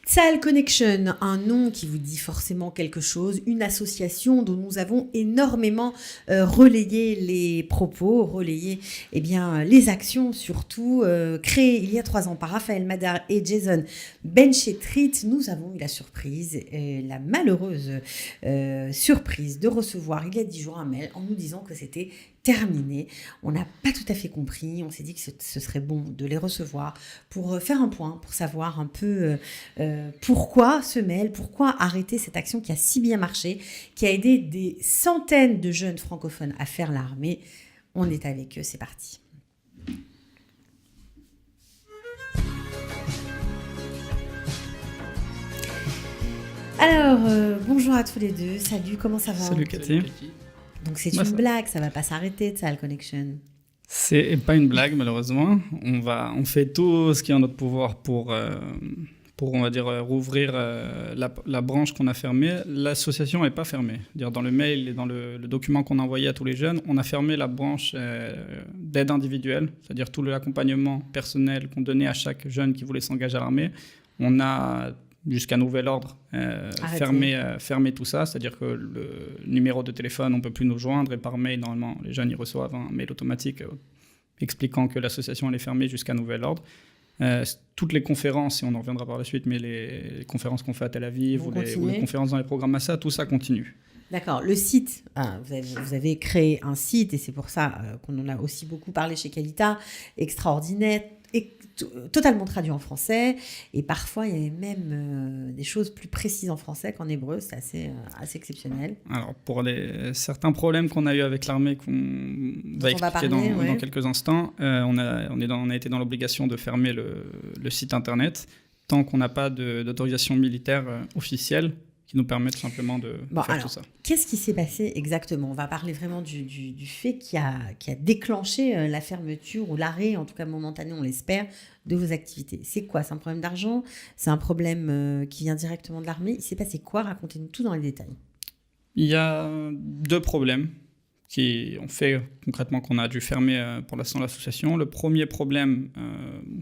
Tsahal Connection, un nom qui vous dit forcément quelque chose, une association dont nous avons énormément relayé les propos, relayé les actions surtout, créée il y a 3 ans par Raphaël Madar et Jason Benchetrit. Nous avons eu la surprise, la malheureuse surprise de recevoir il y a 10 jours un mail en nous disant que c'était terminé. On n'a pas tout à fait compris. On s'est dit que ce serait bon de les recevoir pour faire un point, pour savoir un peu pourquoi ce mail, pourquoi arrêter cette action qui a si bien marché, qui a aidé des centaines de jeunes francophones à faire l'armée. On est avec eux, c'est parti. Alors, bonjour à tous les deux. Salut, comment ça va ? Salut Cathy. Donc c'est une blague, ça va pas s'arrêter, Tsahal Connection. C'est pas une blague malheureusement. On fait tout ce qui est en notre pouvoir pour on va dire rouvrir la branche qu'on a fermée. L'association n'est pas fermée. Dans le mail et dans le document qu'on a envoyé à tous les jeunes, on a fermé la branche d'aide individuelle, c'est-à-dire tout l'accompagnement personnel qu'on donnait à chaque jeune qui voulait s'engager à l'armée. On a jusqu'à nouvel ordre, fermer tout ça, c'est-à-dire que le numéro de téléphone, on ne peut plus nous joindre, et par mail, normalement, les jeunes ils reçoivent un mail automatique expliquant que l'association elle est fermée jusqu'à nouvel ordre. Toutes les conférences, et on en reviendra par la suite, mais les conférences qu'on fait à Tel Aviv ou les conférences dans les programmes Massa, tout ça continue. D'accord. Le site, vous avez créé un site, et c'est pour ça qu'on en a aussi beaucoup parlé chez Qualita, extraordinaire, et totalement traduit en français, et parfois il y avait même des choses plus précises en français qu'en hébreu. C'est assez exceptionnel. Alors pour certains problèmes qu'on a eu avec l'armée qu'on va expliquer dans quelques instants, on a été dans l'obligation de fermer le site internet tant qu'on n'a pas d'autorisation militaire officielle qui nous permettent simplement de faire tout ça. Qu'est-ce qui s'est passé exactement ? On va parler vraiment du fait qui a déclenché la fermeture ou l'arrêt, en tout cas momentané, on l'espère, de vos activités. C'est quoi ? C'est un problème d'argent ? C'est un problème qui vient directement de l'armée ? Il s'est passé quoi ? Racontez-nous tout dans les détails. Il y a 2 problèmes qui ont fait concrètement qu'on a dû fermer pour l'instant l'association. Le premier problème,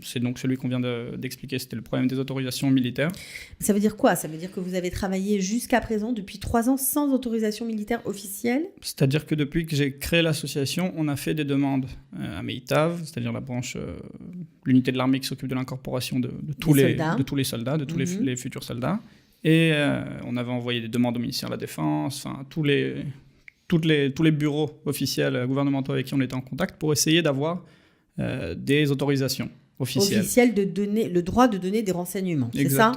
c'est donc celui qu'on vient d'expliquer, c'était le problème des autorisations militaires. Ça veut dire quoi ? Ça veut dire que vous avez travaillé jusqu'à présent, depuis 3 ans, sans autorisation militaire officielle ? C'est-à-dire que depuis que j'ai créé l'association, on a fait des demandes à Meitav, c'est-à-dire la branche, l'unité de l'armée qui s'occupe de l'incorporation de tous les soldats, de tous les futurs soldats. Et on avait envoyé des demandes au ministère de la Défense, enfin tous les bureaux officiels gouvernementaux avec qui on était en contact pour essayer d'avoir des autorisations officielles. Officielles de donner le droit de donner des renseignements, c'est ça ?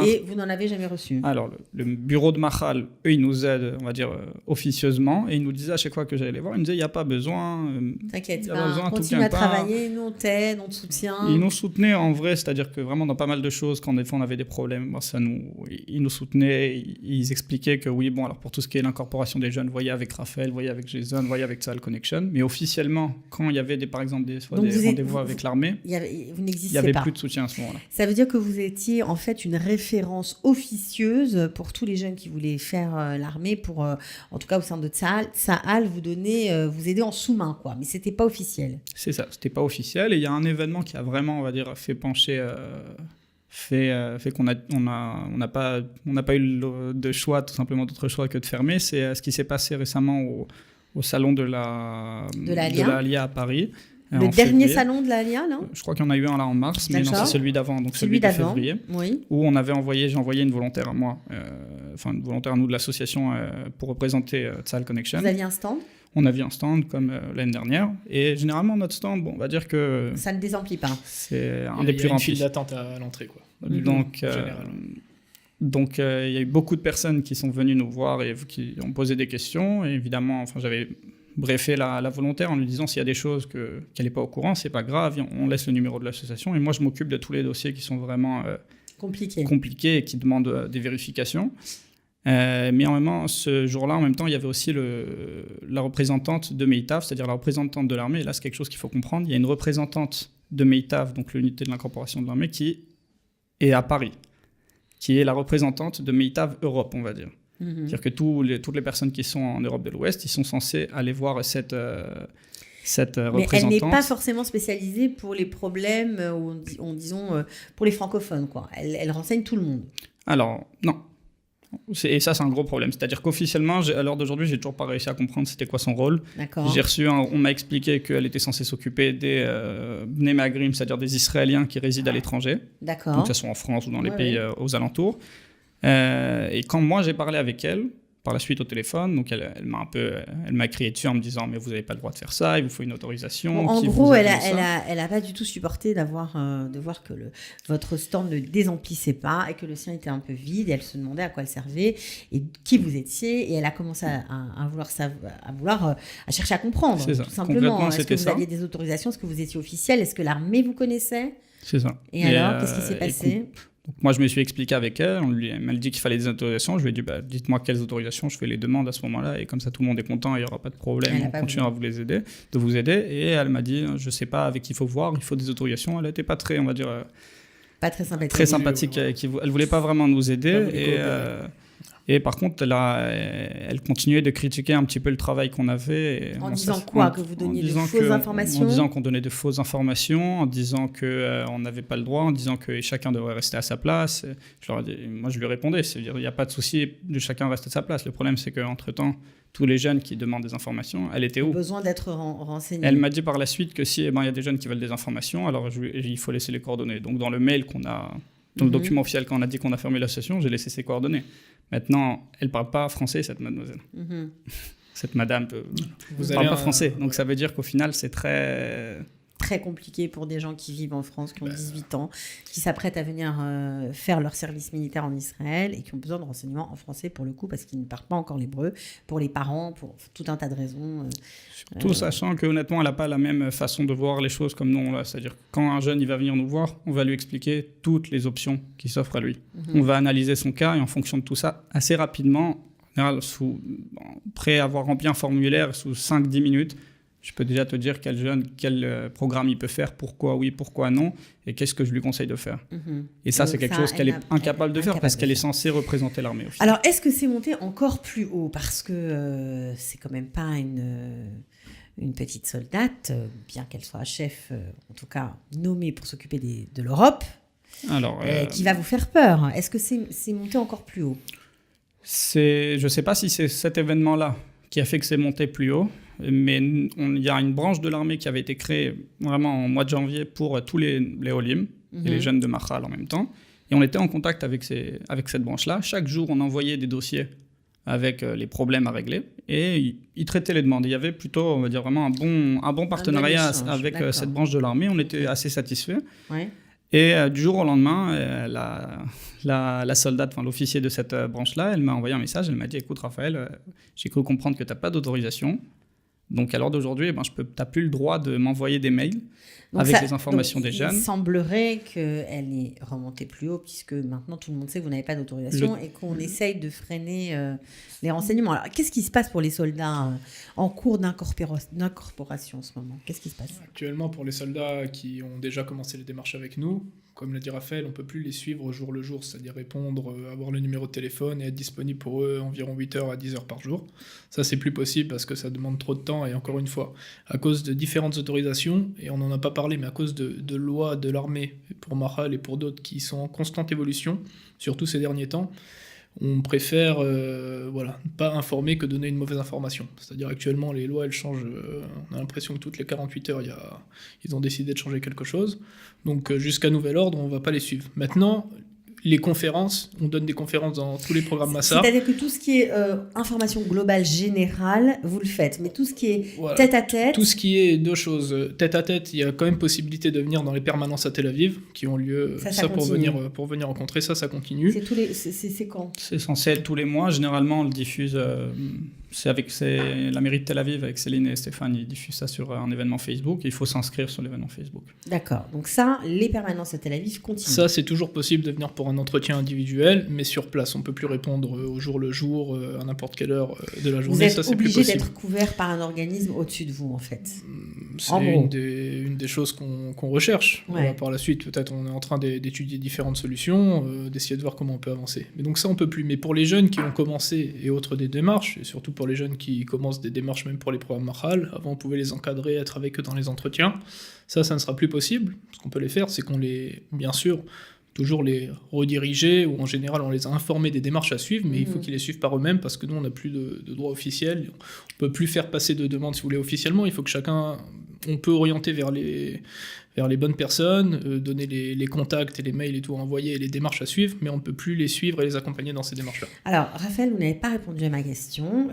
Et vous n'en avez jamais reçu ? Alors, le bureau de Mahal, eux, ils nous aident, on va dire, officieusement, et ils nous disaient à chaque fois que j'allais les voir, ils nous disaient, il n'y a pas besoin. T'inquiète pas, continue à travailler, nous on t'aide, on te soutient. Ils nous soutenaient en vrai, c'est-à-dire que vraiment dans pas mal de choses, quand des fois on avait des problèmes, ils nous soutenaient, ils expliquaient que oui, bon, alors pour tout ce qui est l'incorporation des jeunes, voyez avec Raphaël, voyez avec Jason, voyez avec Tsahal Connection, mais officiellement, quand il y avait par exemple des rendez-vous avec l'armée, vous n'existiez il n'y avait pas. plus de soutien à ce moment-là. Ça veut dire que vous étiez en fait une référence officieuse pour tous les jeunes qui voulaient faire l'armée, pour, en tout cas au sein de Tsahal, vous aider en sous-main, quoi. Mais c'était pas officiel. C'est ça, c'était pas officiel. Et il y a un événement qui a vraiment, on va dire, fait pencher, fait qu'on n'a pas eu de choix, tout simplement d'autre choix que de fermer. C'est ce qui s'est passé récemment au salon de l'Alia à Paris. Le dernier salon de l'Alia, non ? Je crois qu'il y en a eu un là en mars, mais non, c'est celui d'avant, donc celui de février, oui. Où j'ai envoyé une volontaire à moi, une volontaire à nous de l'association pour représenter Tsahal Connection. Vous aviez un stand ? On avait un stand comme l'année dernière, et généralement notre stand, on va dire que... Ça ne désemplit pas. C'est un des plus remplis. Il y a une file d'attente à l'entrée, quoi. Donc, il y a eu beaucoup de personnes qui sont venues nous voir et qui ont posé des questions, et évidemment, j'avais briefé la volontaire en lui disant s'il y a des choses qu'elle n'est pas au courant, c'est pas grave, on laisse le numéro de l'association, et moi je m'occupe de tous les dossiers qui sont vraiment compliqués et qui demandent des vérifications. Mais en même temps, ce jour-là, il y avait aussi la représentante de Meitav, c'est-à-dire la représentante de l'armée. Et là, c'est quelque chose qu'il faut comprendre. Il y a une représentante de Meitav, donc l'unité de l'incorporation de l'armée, qui est à Paris, qui est la représentante de Meitav Europe, on va dire. C'est-à-dire que toutes les personnes qui sont en Europe de l'Ouest, ils sont censés aller voir cette cette Mais représentante. elle n'est pas forcément spécialisée pour les problèmes, disons, pour les francophones, quoi. Elle renseigne tout le monde. Alors, non. Et ça, c'est un gros problème. C'est-à-dire qu'officiellement, à l'heure d'aujourd'hui, j'ai toujours pas réussi à comprendre c'était quoi son rôle. D'accord. On m'a expliqué qu'elle était censée s'occuper des Bnei Magrim, c'est-à-dire des Israéliens qui résident à l'étranger. D'accord. Donc, que ce soit en France ou dans les pays aux alentours. Et quand moi, j'ai parlé avec elle, par la suite au téléphone, donc elle m'a crié dessus en me disant mais vous n'avez pas le droit de faire ça, il vous faut une autorisation. Bon, en gros, elle a pas du tout supporté de voir que votre stand ne désemplissait pas et que le sien était un peu vide. Et elle se demandait à quoi elle servait et qui vous étiez. Et elle a commencé à chercher à comprendre, tout simplement. Est-ce que vous aviez des autorisations? Est-ce que vous étiez officiel? Est-ce que l'armée vous connaissait? C'est ça. Et alors, qu'est-ce qui s'est passé? Donc moi, je me suis expliqué avec elle. Elle m'a dit qu'il fallait des autorisations. Je lui ai dit, dites-moi quelles autorisations. Je fais les demandes à ce moment-là. Et comme ça, tout le monde est content. Il n'y aura pas de problème. On continuera de vous aider. Et elle m'a dit, je ne sais pas avec qui il faut voir. Il faut des autorisations. Elle n'était pas très, on va dire... Pas très sympathique. Très sympathique. Elle ne voulait pas vraiment nous aider. Et par contre, elle continuait de critiquer un petit peu le travail qu'on avait. En disant quoi? Que vous donniez de fausses informations? En disant qu'on donnait de fausses informations, en disant qu'on n'avait pas le droit, en disant que chacun devrait rester à sa place. Moi, je lui répondais, c'est-à-dire il n'y a pas de souci de chacun rester à sa place. Le problème, c'est qu'entre-temps, tous les jeunes qui demandent des informations, elle était où? Besoin d'être renseigné. Elle m'a dit par la suite que si il y a des jeunes qui veulent des informations, alors il faut laisser les coordonnées. Donc dans le mail qu'on a, dans le document officiel, quand on a dit qu'on a fermé l'association, j'ai laissé ses coordonnées. Maintenant, elle ne parle pas français, cette mademoiselle. Cette madame ne parle pas français. Donc ça veut dire qu'au final, c'est très compliqué pour des gens qui vivent en France, qui ont 18 ans, qui s'apprêtent à venir faire leur service militaire en Israël et qui ont besoin de renseignements en français pour le coup, parce qu'ils ne parlent pas encore l'hébreu, pour les parents, pour tout un tas de raisons. Surtout sachant qu'honnêtement, elle n'a pas la même façon de voir les choses comme nous. C'est-à-dire que quand un jeune il va venir nous voir, on va lui expliquer toutes les options qui s'offrent à lui. On va analyser son cas et en fonction de tout ça, assez rapidement, en général, après avoir rempli un formulaire sous 5-10 minutes, je peux déjà te dire quel programme il peut faire, pourquoi oui, pourquoi non, et qu'est-ce que je lui conseille de faire. Et ça, c'est quelque chose qu'elle est incapable de faire parce qu'elle est censée représenter l'armée. Alors, est-ce que c'est monté encore plus haut? Parce que c'est quand même pas une petite soldate, bien qu'elle soit chef, en tout cas nommée pour s'occuper de l'Europe, qui va vous faire peur. Est-ce que c'est monté encore plus haut? Je ne sais pas si c'est cet événement-là qui a fait que c'est monté plus haut. Mais il y a une branche de l'armée qui avait été créée vraiment en mois de janvier pour tous les Olim et les jeunes de Mahal en même temps. Et on était en contact avec cette branche-là. Chaque jour, on envoyait des dossiers avec les problèmes à régler et ils traitaient les demandes. Il y avait plutôt, on va dire, vraiment un bon partenariat avec cette branche de l'armée. On était assez satisfaits. Ouais. Et du jour au lendemain, la soldate, enfin l'officier de cette branche-là, elle m'a envoyé un message. Elle m'a dit, écoute Raphaël, j'ai cru comprendre que tu n'as pas d'autorisation. Donc, à l'heure d'aujourd'hui, tu n'as plus le droit de m'envoyer des mails avec les informations des jeunes. Il semblerait qu'elle est remontée plus haut, puisque maintenant, tout le monde sait que vous n'avez pas d'autorisation et qu'on essaye de freiner les renseignements. Alors, qu'est-ce qui se passe pour les soldats en cours d'incorporation en ce moment? Qu'est-ce qui se passe? Actuellement, pour les soldats qui ont déjà commencé les démarches avec nous, comme l'a dit Raphaël, on ne peut plus les suivre au jour le jour, c'est-à-dire répondre, avoir le numéro de téléphone et être disponible pour eux environ 8 heures à 10 heures par jour. Ça, c'est plus possible parce que ça demande trop de temps et encore une fois, à cause de différentes autorisations, et on n'en a pas parlé, mais à cause de lois de l'armée pour Mahal et pour d'autres qui sont en constante évolution, surtout ces derniers temps, on préfère pas informer que donner une mauvaise information. C'est-à-dire actuellement, les lois, elles changent. On a l'impression que toutes les 48 heures, ils ont décidé de changer quelque chose. Donc jusqu'à nouvel ordre, on ne va pas les suivre. Maintenant, les conférences, on donne des conférences dans tous les programmes Massar. C'est-à-dire que tout ce qui est information globale générale, vous le faites. Mais tout ce qui est tête-à-tête... Tout ce qui est deux choses. Tête-à-tête, il y a quand même possibilité de venir dans les permanences à Tel Aviv, qui ont lieu ça pour venir rencontrer. Ça continue. C'est quand? C'est censé être tous les mois. Généralement, on le diffuse... c'est la mairie de Tel Aviv, avec Céline et Stéphane, ils diffusent ça sur un événement Facebook. Il faut s'inscrire sur l'événement Facebook. D'accord. Donc ça, les permanences à Tel Aviv continuent. Ça, c'est toujours possible de venir pour un entretien individuel, mais sur place. On ne peut plus répondre au jour le jour, à n'importe quelle heure de la journée. Vous êtes obligé d'être couvert par un organisme au-dessus de vous, en fait. C'est En gros. une des choses qu'on recherche. Ouais. Par la suite, peut-être on est en train d'étudier différentes solutions, d'essayer de voir comment on peut avancer. Mais donc ça, on peut plus. Mais pour les jeunes qui ont commencé et autres des démarches, et surtout pour les jeunes qui commencent des démarches même pour les programmes Mahal, avant on pouvait les encadrer, être avec eux dans les entretiens. Ça ne sera plus possible. Ce qu'on peut les faire, c'est qu'on bien sûr, toujours les rediriger, ou en général on les a informés des démarches à suivre, mais il faut qu'ils les suivent par eux-mêmes, parce que nous on n'a plus de droit officiel, on peut plus faire passer de demandes si vous voulez officiellement, il faut que chacun, on peut orienter vers les bonnes personnes, donner les contacts et les mails et tout à envoyer et les démarches à suivre, mais on ne peut plus les suivre et les accompagner dans ces démarches-là. Alors, Raphaël, vous n'avez pas répondu à ma question.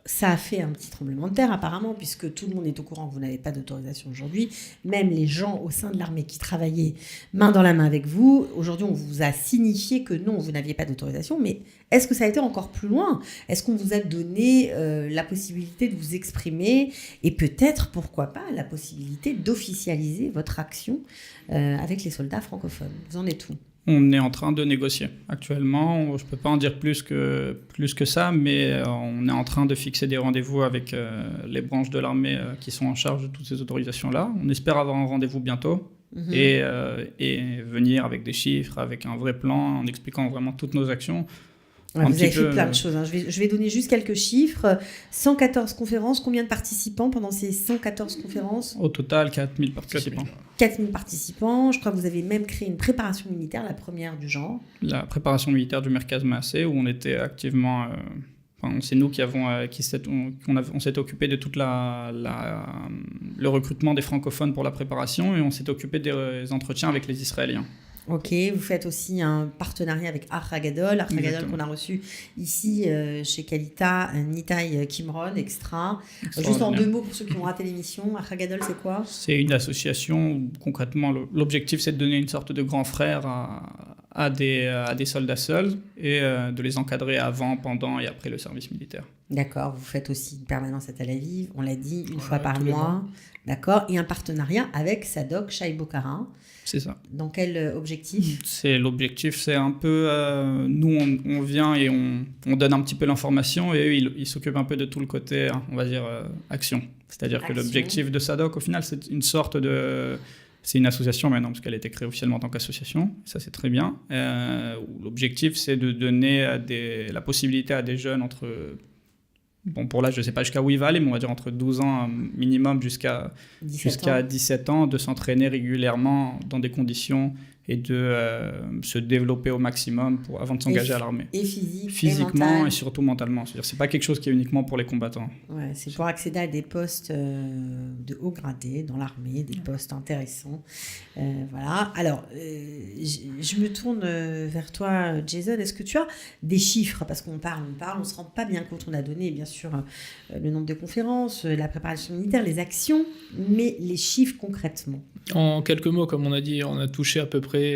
Ça a fait un petit tremblement de terre apparemment, puisque tout le monde est au courant que vous n'avez pas d'autorisation aujourd'hui. Même les gens au sein de l'armée qui travaillaient main dans la main avec vous, aujourd'hui on vous a signifié que non, vous n'aviez pas d'autorisation. Mais est-ce que ça a été encore plus loin ? Est-ce qu'on vous a donné la possibilité de vous exprimer et peut-être, pourquoi pas, la possibilité d'officialiser votre action avec les soldats francophones ? Vous en êtes où ? On est en train de négocier actuellement. Je ne peux pas en dire plus que ça, mais on est en train de fixer des rendez-vous avec les branches de l'armée qui sont en charge de toutes ces autorisations-là. On espère avoir un rendez-vous bientôt et venir avec des chiffres, avec un vrai plan, en expliquant vraiment toutes nos actions. Ouais, vous avez fait plein de choses. Hein. Je vais donner juste quelques chiffres. 114 conférences. Combien de participants pendant ces 114 conférences ? Au total, 4000 participants. 4000 participants. Je crois que vous avez même créé une préparation militaire, la première du genre. La préparation militaire du Merkaz Maaseh, où on était activement... c'est nous on s'était occupé de tout le recrutement des francophones pour la préparation, et on s'était occupé des entretiens avec les Israéliens. Ok, vous faites aussi un partenariat avec Archagadol qu'on a reçu ici chez Kalita, Nitai Kimron, Extra. Juste en 2 mots pour ceux qui ont raté l'émission, Archagadol c'est quoi ? C'est une association où concrètement l'objectif c'est de donner une sorte de grand frère à des soldats seuls et de les encadrer avant, pendant et après le service militaire. D'accord, vous faites aussi une permanence à Tel Aviv, on l'a dit, une fois par mois. D'accord, et un partenariat avec Sadok Shai Bokhara. C'est ça. Dans quel objectif ? L'objectif, c'est un peu... nous, on vient et on donne un petit peu l'information, et eux, ils s'occupent un peu de tout le côté, on va dire, action. C'est-à-dire que l'objectif de Sadok, au final, c'est une sorte de... C'est une association maintenant, parce qu'elle a été créée officiellement en tant qu'association. Ça, c'est très bien. L'objectif, c'est de donner la possibilité à des jeunes entre... Bon, pour là, je ne sais pas jusqu'à où il va aller, mais on va dire entre 12 ans minimum jusqu'à 17 ans, de s'entraîner régulièrement dans des conditions et de se développer au maximum avant de s'engager à l'armée. Et physiquement et surtout mentalement. C'est-à-dire, c'est pas quelque chose qui est uniquement pour les combattants. Ouais, c'est pour accéder à des postes de haut gradé dans l'armée, des postes intéressants. Voilà. Alors, je me tourne vers toi, Jason. Est-ce que tu as des chiffres ? Parce qu'on parle, on ne se rend pas bien compte. On a donné, bien sûr, le nombre de conférences, la préparation militaire, les actions, mais les chiffres concrètement. En quelques mots, comme on a dit, on a touché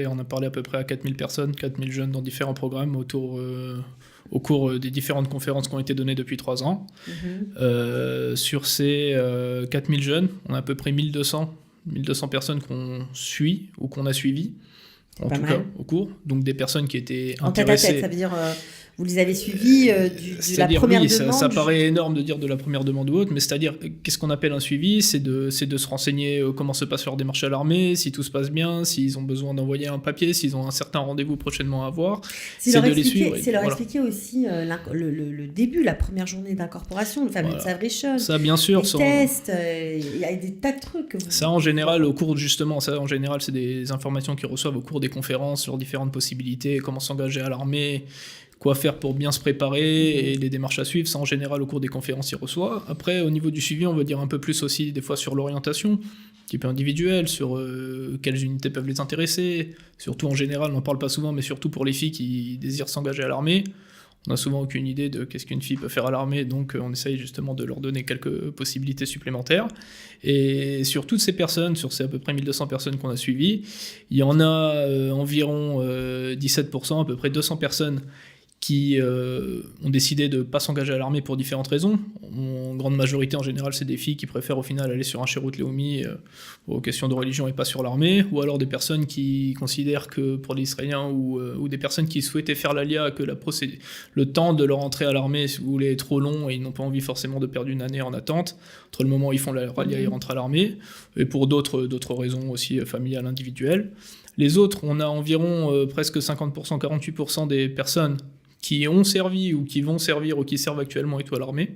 on a parlé à peu près à 4000 personnes, 4000 jeunes dans différents programmes au cours des différentes conférences qui ont été données depuis 3 ans. Sur ces 4000 jeunes, on a à peu près 1200 personnes qu'on suit ou qu'on a suivies, en tout cas au cours. Donc des personnes qui étaient intéressées. En tête à tête, ça veut dire... Vous les avez suivis de la première demande. Ça paraît énorme de dire de la première demande ou autre, mais c'est-à-dire, qu'est-ce qu'on appelle un suivi ? C'est de se renseigner comment se passe leur démarche à l'armée, si tout se passe bien, s'ils ont besoin d'envoyer un papier, s'ils ont un certain rendez-vous prochainement à avoir. C'est de les suivre. C'est leur expliquer aussi le début, la première journée d'incorporation, le fameux Savration. Ça, bien sûr. Les tests, il y a des tas de trucs. Ça, en général, c'est des informations qu'ils reçoivent au cours des conférences, leurs différentes possibilités, comment s'engager à l'armée, quoi faire pour bien se préparer et les démarches à suivre. Ça, en général, au cours des conférences, il reçoit. Après, au niveau du suivi, on va dire un peu plus aussi, des fois, sur l'orientation, type individuel, sur quelles unités peuvent les intéresser. Surtout, en général, on n'en parle pas souvent, mais surtout pour les filles qui désirent s'engager à l'armée. On n'a souvent aucune idée de qu'est-ce qu'une fille peut faire à l'armée, donc on essaye justement de leur donner quelques possibilités supplémentaires. Et sur toutes ces personnes, sur ces à peu près 1200 personnes qu'on a suivies, il y en a environ 17%, à peu près 200 personnes qui ont décidé de ne pas s'engager à l'armée pour différentes raisons. En grande majorité, en général, c'est des filles qui préfèrent au final aller sur un Cherut Leumi aux questions de religion et pas sur l'armée, ou alors des personnes qui considèrent que pour les Israéliens ou des personnes qui souhaitaient faire l'ALIA, que le temps de leur entrée à l'armée, si vous voulez, est trop long et ils n'ont pas envie forcément de perdre une année en attente entre le moment où ils font leur ALIA et ils rentrent à l'armée, et pour d'autres raisons aussi familiales, individuelles. Les autres, on a environ presque 50%, 48% des personnes qui ont servi ou qui vont servir ou qui servent actuellement et tout à l'armée.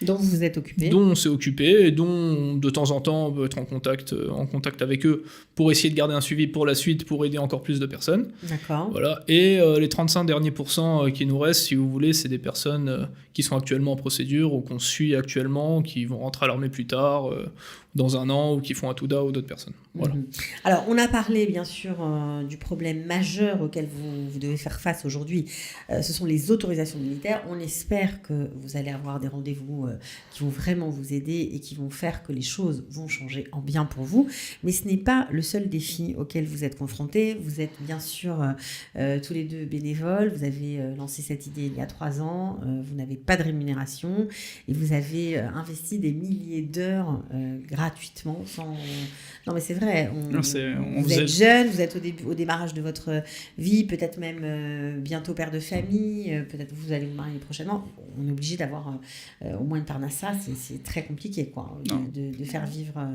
Dont vous vous êtes occupé. Dont on s'est occupé et dont de temps en temps on peut être en contact avec eux pour essayer de garder un suivi pour la suite, pour aider encore plus de personnes. D'accord. Voilà. Et les 35 derniers pourcents qui nous restent, si vous voulez, c'est des personnes qui sont actuellement en procédure ou qu'on suit actuellement, qui vont rentrer à l'armée plus tard, dans un an, ou qui font un Touda ou d'autres personnes. Voilà. Alors, on a parlé bien sûr du problème majeur auquel vous devez faire face aujourd'hui. Ce sont les autorisations militaires. On espère que vous allez avoir des rendez-vous qui vont vraiment vous aider et qui vont faire que les choses vont changer en bien pour vous. Mais ce n'est pas le seul défi auquel vous êtes confrontés. Vous êtes bien sûr tous les deux bénévoles. Vous avez lancé cette idée il y a 3 ans. Vous n'avez pas de rémunération et vous avez investi des milliers d'heures gratuitement. Non, mais c'est vrai. Vous êtes jeune, vous êtes au démarrage de votre vie, peut-être même bientôt père de famille, peut-être vous allez vous marier prochainement. On est obligé d'avoir au moins une parnassa. C'est très compliqué, quoi, de faire vivre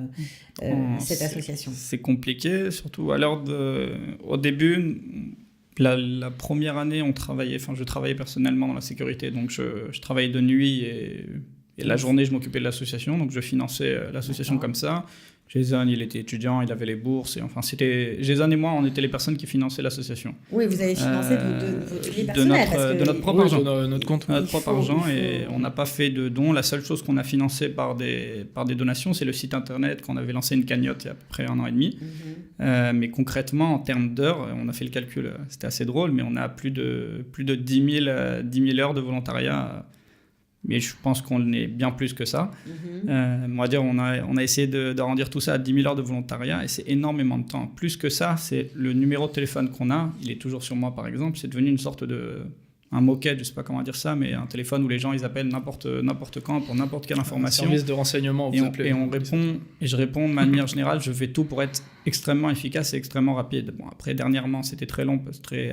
cette association. C'est compliqué, surtout au début. La première année, je travaillais personnellement dans la sécurité, donc je travaillais de nuit et la journée, je m'occupais de l'association, donc je finançais l'association comme ça. Jason, il était étudiant, il avait les bourses, Jason et moi, on était les personnes qui finançaient l'association. Oui, vous avez financé de notre propre argent. De notre compte. Notre propre argent, et on n'a pas fait de dons. La seule chose qu'on a financée par des donations, c'est le site internet qu'on avait lancé une cagnotte il y a à peu près 1 an et demi. Mais concrètement, en termes d'heures, on a fait le calcul, c'était assez drôle, mais on a plus de 10 000 heures de volontariat. Mais je pense qu'on est bien plus que ça. On va dire, on a essayé d'arrondir tout ça à 10 000 heures de volontariat, et c'est énormément de temps. Plus que ça, c'est le numéro de téléphone qu'on a, il est toujours sur moi par exemple, c'est devenu une sorte un moquette, je sais pas comment dire ça, mais un téléphone où les gens ils appellent n'importe quand pour n'importe quelle information. Un service de renseignement, vous appelez. Et on répond, et je réponds de manière générale, je fais tout pour être extrêmement efficace et extrêmement rapide. Bon, après, dernièrement, c'était très long,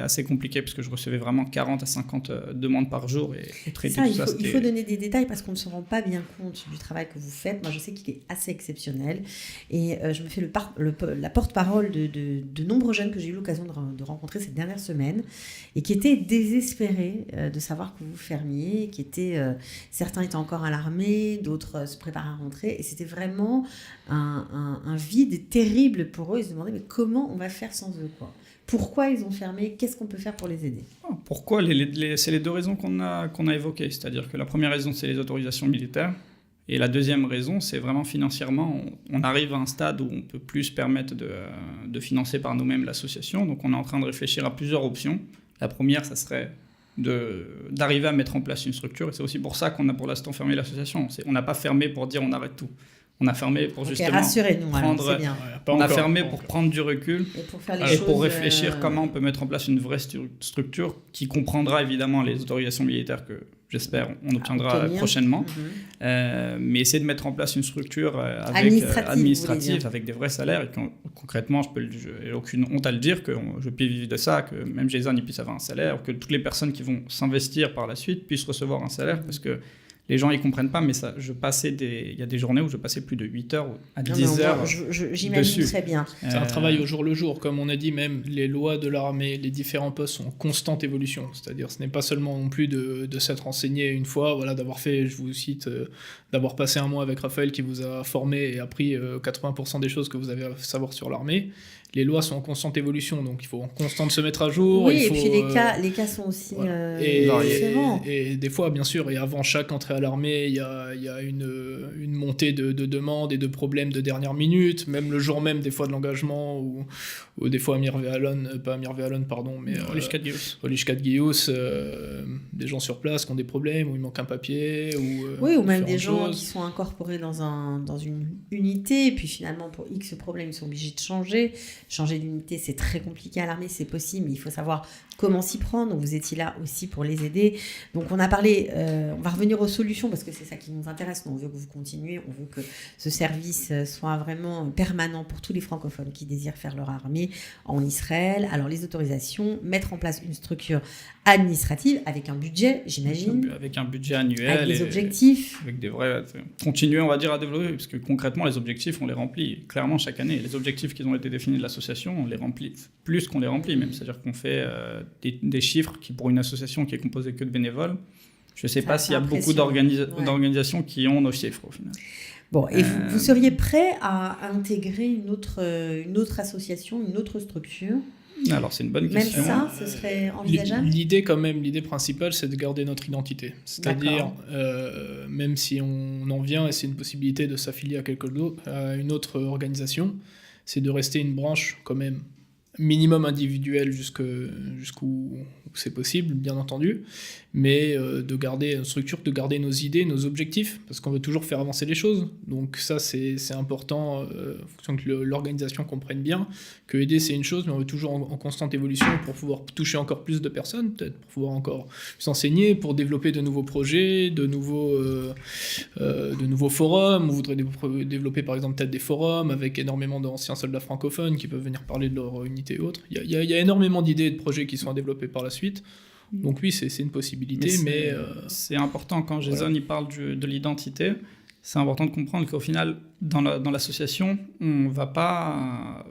assez compliqué, parce que je recevais vraiment 40 à 50 demandes par jour. Et traiter tout ça, il faut donner des détails, parce qu'on ne se rend pas bien compte du travail que vous faites. Moi, je sais qu'il est assez exceptionnel. Et je me fais la porte-parole de nombreux jeunes que j'ai eu l'occasion de rencontrer cette dernière semaine, et qui étaient désespérés de savoir que vous fermiez, certains étaient encore à l'armée, d'autres se préparaient à rentrer, et c'était vraiment un vide terrible pour eux. Ils se demandaient mais comment on va faire sans eux, quoi. Pourquoi ils ont fermé? Qu'est-ce qu'on peut faire pour les aider? Pourquoi c'est les 2 raisons qu'on a évoquées. C'est-à-dire que la première raison, c'est les autorisations militaires. Et la deuxième raison, c'est vraiment financièrement. On arrive à un stade où on ne peut plus se permettre de financer par nous-mêmes l'association. Donc on est en train de réfléchir à plusieurs options. La première, ça serait d'arriver à mettre en place une structure. Et c'est aussi pour ça qu'on a pour l'instant fermé l'association. On n'a pas fermé pour dire on arrête tout. On a fermé pour justement rassurez-nous, prendre. C'est bien. On a fermé pour prendre du recul et pour réfléchir comment on peut mettre en place une vraie structure qui comprendra évidemment les autorisations militaires que j'espère on obtiendra prochainement. Mais essayer de mettre en place une structure administrative avec des vrais salaires, et concrètement, j'ai aucune honte à le dire, que je puisse vivre de ça, que même Jason il puisse avoir un salaire, que toutes les personnes qui vont s'investir par la suite puissent recevoir un salaire, parce que les gens ils comprennent pas, mais ça, il y a des journées où je passais plus de 8 heures à 10 heures. J'imagine très bien. C'est un travail au jour le jour. Comme on a dit, même les lois de l'armée, les différents postes sont en constante évolution. C'est-à-dire, ce n'est pas seulement non plus de s'être renseigné une fois, voilà, d'avoir fait, je vous cite, d'avoir passé 1 mois avec Raphaël qui vous a formé et appris 80% des choses que vous avez à savoir sur l'armée. Les lois sont en constante évolution, donc il faut en constant se mettre à jour. Oui, puis les cas sont aussi différents. Et des fois, bien sûr, et avant chaque entrée à l'armée, il y a une montée de demandes et de problèmes de dernière minute, même le jour même, des fois, de l'engagement, ou des fois Amir Vehalon, pas Amir Vehalon, pardon, mais Olish Kadgius, des gens sur place qui ont des problèmes, où il manque un papier, ou même des gens qui sont incorporés dans une unité, et puis finalement pour X problèmes, ils sont obligés de changer d'unité, c'est très compliqué à l'armée, c'est possible, mais il faut savoir comment s'y prendre. Vous étiez là aussi pour les aider. Donc on a parlé, on va revenir aux solutions parce que c'est ça qui nous intéresse. Nous, on veut que vous continuiez, on veut que ce service soit vraiment permanent pour tous les francophones qui désirent faire leur armée en Israël. Alors les autorisations, mettre en place une structure administrative avec un budget, j'imagine. Avec un budget annuel. Avec des objectifs. Avec des vrais... Continuer, on va dire, à développer, parce que concrètement, les objectifs, on les remplit clairement chaque année. Les objectifs qui ont été définis de l'association, on les remplit plus qu'on les remplit même. C'est-à-dire qu'on fait des chiffres qui, pour une association qui est composée que de bénévoles, je ne sais pas s'il y a beaucoup d'organisations qui ont nos chiffres au final. Bon, et vous seriez prêt à intégrer une autre association, une autre structure ? Alors, c'est une bonne question. Même ça, ce serait envisageable ? L'idée principale, c'est de garder notre identité. C'est-à-dire, même si on en vient et c'est une possibilité de s'affilier à une autre organisation, c'est de rester une branche quand même minimum individuelle jusqu'où c'est possible, bien entendu, mais de garder une structure, de garder nos idées, nos objectifs, parce qu'on veut toujours faire avancer les choses. Donc ça, c'est important, en fonction que l'organisation comprenne bien, que aider, c'est une chose, mais on veut toujours en constante évolution pour pouvoir toucher encore plus de personnes, peut-être pour pouvoir encore s'enseigner, pour développer de nouveaux projets, de nouveaux forums. On voudrait développer par exemple peut-être des forums avec énormément d'anciens soldats francophones qui peuvent venir parler de leur unité et autres. Il y a énormément d'idées et de projets qui sont à développer par la suite. Donc oui, c'est une possibilité, mais c'est important quand Jason il parle de l'identité. C'est important de comprendre qu'au final, dans l'association, on va pas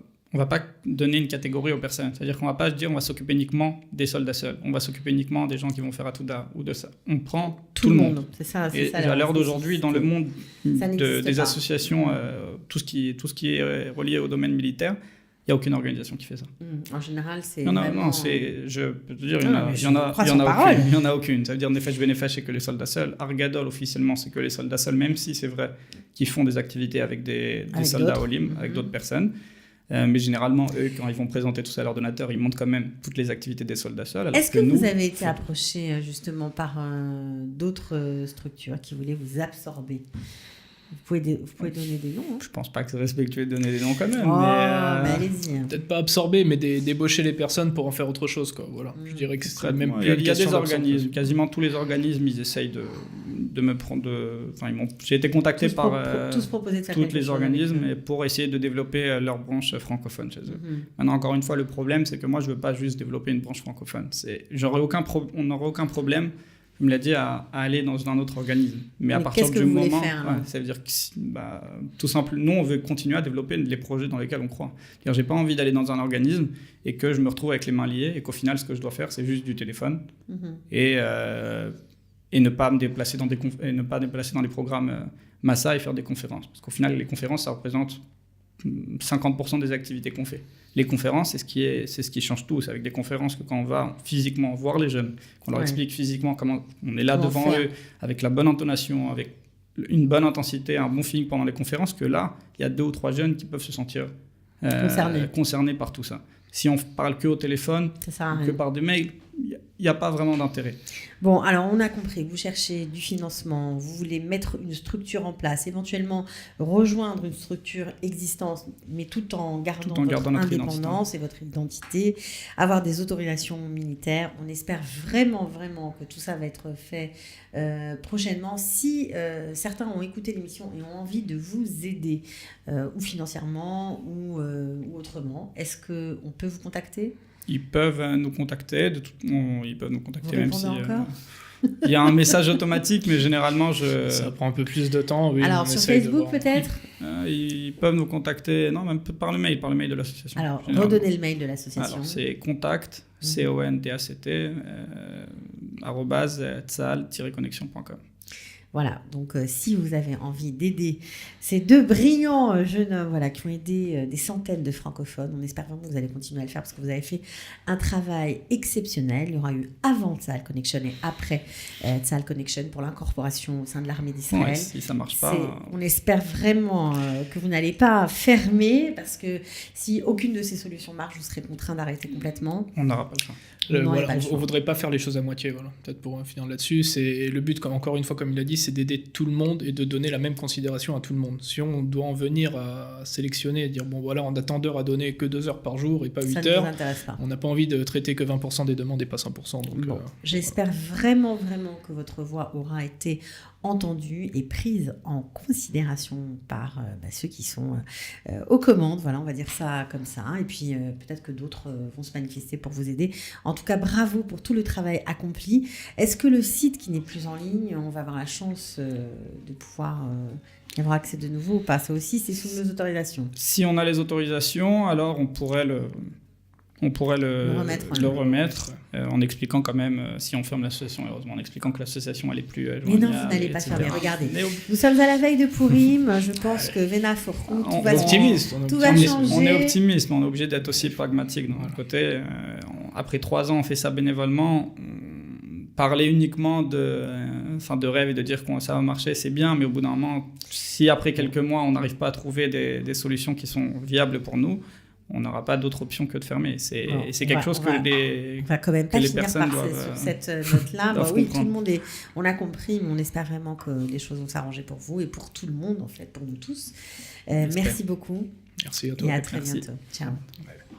donner une catégorie aux personnes. C'est-à-dire qu'on va pas se dire on va s'occuper uniquement des soldats seuls. On va s'occuer uniquement des gens qui vont faire Atouda ou de ça. On prend tout le monde. C'est ça. Et à l'heure d'aujourd'hui, dans le monde des associations, tout ce qui est relié au domaine militaire, il n'y a aucune organisation qui fait ça. En général, c'est je peux te dire, il y en a aucune. Ça veut dire Nefesh Benefesh, c'est que les soldats seuls. Argadol, officiellement, c'est que les soldats seuls, même si c'est vrai qu'ils font des activités avec des soldats Olim, avec d'autres personnes. Mais généralement, eux, quand ils vont présenter tout ça à leur donateur, ils montrent quand même toutes les activités des soldats seuls. Est-ce que vous avez été approché justement par d'autres structures qui voulaient vous absorber ? Vous pouvez donner des noms. Je pense pas que c'est respectueux de donner des noms quand même. Mais allez-y. Peut-être pas absorber, mais débaucher les personnes pour en faire autre chose, quoi. Voilà. Je dirais que c'est même plus. Il y a des organismes, quasiment tous les organismes, ils essayent de me prendre. J'ai été contacté par tous les organismes pour essayer de développer leur branche francophone chez eux. Maintenant, encore une fois, le problème, c'est que moi, je veux pas juste développer une branche francophone. On n'aurait aucun problème. Il me l'a dit à aller dans un autre organisme. Mais à partir du moment, ça veut dire que tout simplement, nous, on veut continuer à développer les projets dans lesquels on croit. J'ai pas envie d'aller dans un organisme et que je me retrouve avec les mains liées et qu'au final, ce que je dois faire, c'est juste du téléphone et ne pas me déplacer dans des programmes Massa et faire des conférences. Parce qu'au final, les conférences, ça représente 50% des activités qu'on fait. Les conférences, c'est ce qui change tout. C'est avec des conférences que quand on va physiquement voir les jeunes, qu'on leur explique physiquement comment on est là devant eux, avec la bonne intonation, avec une bonne intensité, un bon feeling pendant les conférences, que là, il y a 2 ou 3 jeunes qui peuvent se sentir concernés par tout ça. Si on parle que au téléphone, que par des mails, il n'y a pas vraiment d'intérêt. Bon, alors on a compris, vous cherchez du financement, vous voulez mettre une structure en place, éventuellement rejoindre une structure existante, mais tout en gardant votre indépendance et votre identité, avoir des autorisations militaires. On espère vraiment, vraiment que tout ça va être fait prochainement. Si certains ont écouté l'émission et ont envie de vous aider, ou financièrement, ou autrement, est-ce qu'on peut vous contacter ? Ils peuvent nous contacter. Ils peuvent nous contacter vous même si encore il y a un message automatique, mais généralement ça prend un peu plus de temps. Oui, alors sur Facebook peut-être. Ils peuvent nous contacter, non, même par le mail de l'association. Alors redonnez le mail de l'association. Alors c'est contact contact @tsal-connexion.com. Voilà, donc si vous avez envie d'aider ces deux brillants jeunes hommes qui ont aidé des centaines de francophones, on espère vraiment que vous allez continuer à le faire parce que vous avez fait un travail exceptionnel. Il y aura eu avant Tzahal Connection et après Tzahal Connection pour l'incorporation au sein de l'armée d'Israël. Ouais, si ça ne marche pas... On espère vraiment que vous n'allez pas fermer parce que si aucune de ces solutions marche, vous serez contraint d'arrêter complètement. On n'aura pas le choix. On voudrait pas faire les choses à moitié, peut-être pour finir là-dessus. C'est le but, encore une fois, comme il a dit, c'est d'aider tout le monde et de donner la même considération à tout le monde. Si on doit en venir à sélectionner et dire on a tant d'heures à donner que 2 heures par jour et pas 8 heures, on n'a pas envie de traiter que 20% des demandes et pas 100%. Donc, j'espère vraiment que votre voix aura été entendue et prise en considération par ceux qui sont aux commandes, on va dire ça comme ça, et puis peut-être que d'autres vont se manifester pour vous aider. En tout cas, bravo pour tout le travail accompli. Est-ce que le site qui n'est plus en ligne, on va avoir la chance de pouvoir y avoir accès de nouveau ou pas? Ça aussi, c'est sous nos autorisations. Si on a les autorisations, alors on pourrait le remettre en expliquant quand même, si on ferme l'association, heureusement, en expliquant que l'association elle est plus mais non, vous n'allez pas fermer, regardez. Nous sommes à la veille de Purim, je pense que Vena Forum, tout va changer. On est optimiste, mais on est obligé d'être aussi pragmatique de notre côté. Après 3 ans, on fait ça bénévolement. Parler uniquement de rêve et de dire que ça va marcher, c'est bien, mais au bout d'un moment, si après quelques mois, on n'arrive pas à trouver des solutions qui sont viables pour nous, on n'aura pas d'autre option que de fermer. C'est quelque chose que on va quand même pas finir personnes par doivent... sur cette note-là. Oui, tout le monde on a compris, mais on espère vraiment que les choses vont s'arranger pour vous et pour tout le monde, en fait, pour nous tous. Merci beaucoup. Merci à toi. Et à très bientôt. Ciao. Ouais.